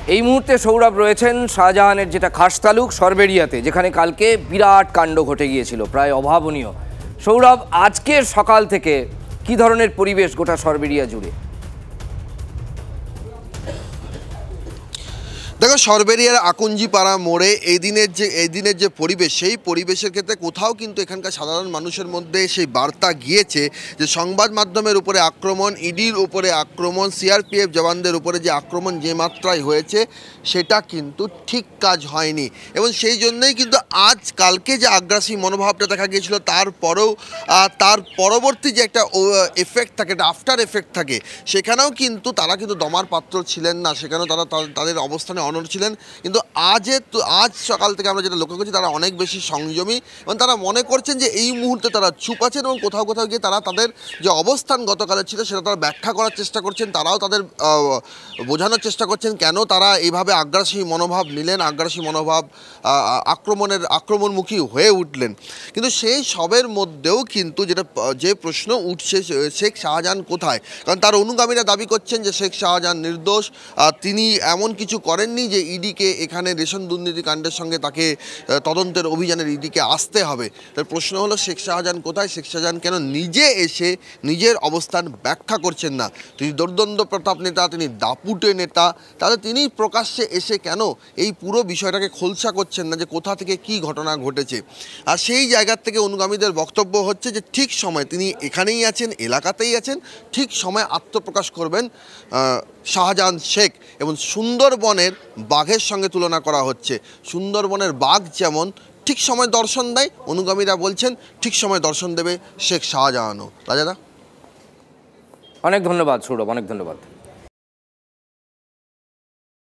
এই মুহূর্তে সৌরভ রয়েছেন শাহজাহানের যেটা খাস তালুক সরবেরিয়াতে, যেখানে কালকে বিরাট কাণ্ড ঘটে গিয়েছিল, প্রায় অভাবনীয়। সৌরভ, আজকের সকাল থেকে কি ধরনের পরিবেশ গোটা সরবেরিয়া জুড়ে? দেখো, সরবেরিয়ার আকুঞ্জিপাড়া মোড়ে এই দিনের যে পরিবেশ, সেই পরিবেশের ক্ষেত্রে কোথাও কিন্তু এখানকার সাধারণ মানুষের মধ্যে সেই বার্তা গিয়েছে যে সংবাদ মাধ্যমের উপরে আক্রমণ, ইডির উপরে আক্রমণ, সিআরপিএফ জওয়ানদের উপরে যে আক্রমণ যে মাত্রায় হয়েছে সেটা কিন্তু ঠিক কাজ হয়নি। এবং সেই জন্যই কিন্তু কালকে যে আগ্রাসী মনোভাবটা দেখা গিয়েছিল, তার পরবর্তী যে একটা এফেক্ট থাকে, একটা আফটার এফেক্ট থাকে, সেখানেও কিন্তু তারা কিন্তু দমার পাত্র ছিলেন না। সেখানেও তারা তাদের অবস্থানে অনড় ছিলেন। কিন্তু আজ সকাল থেকে আমরা যেটা লক্ষ্য করছি, তারা অনেক বেশি সংযমী এবং তারা মনে করছেন যে এই মুহূর্তে তারা চুপ আছেন এবং কোথাও গিয়ে তারা তাদের যে অবস্থান গতকালের ছিল সেটা তারা ব্যাখ্যা করার চেষ্টা করছেন। তারাও তাদের বোঝানোর চেষ্টা করছেন কেন তারা এইভাবে আগ্রাসী মনোভাব নিলেন, আগ্রাসী মনোভাব আক্রমণমুখী হয়ে উঠলেন। কিন্তু সেই সবের মধ্যেও কিন্তু যে প্রশ্ন উঠছে, শেখ শাহজাহান কোথায়? কারণ তার অনুগামীরা দাবি করছেন যে শেখ শাহজাহান নির্দোষ, তিনি এমন কিছু করেননি যে ইডিকে এখানে রেশন দুর্নীতি কাণ্ডের সঙ্গে তাকে তদন্তের অভিযানের ইডিকে আসতে হবে। তার প্রশ্ন হলো শেখ শাহজাহান কোথায়? শেখ শাহজাহান কেন নিজে এসে নিজের অবস্থান ব্যাখ্যা করছেন না? তিনি দোর্দণ্ড প্রতাপ নেতা, তিনি দাপুটে নেতা, তাহলে তিনি প্রকাশ্যে এসে কেন এই পুরো বিষয়টাকে খোলসা করছেন না যে কোথা থেকে কি ঘটনা ঘটেছে? আর সেই জায়গার থেকে অনুগামীদের বক্তব্য হচ্ছে যে ঠিক সময় তিনি এখানেই আছেন, এলাকাতেই আছেন, ঠিক সময় আত্মপ্রকাশ করবেন শাহজাহান শেখ। এবং সুন্দরবনের বাঘের সঙ্গে তুলনা করা হচ্ছে। সুন্দরবনের বাঘ যেমন ঠিক সময় দর্শন দেয়, অনুগামীরা বলছেন ঠিক সময় দর্শন দেবে শেখ শাহজাহানও। রাজাদা, অনেক ধন্যবাদ সৌরভ, অনেক ধন্যবাদ।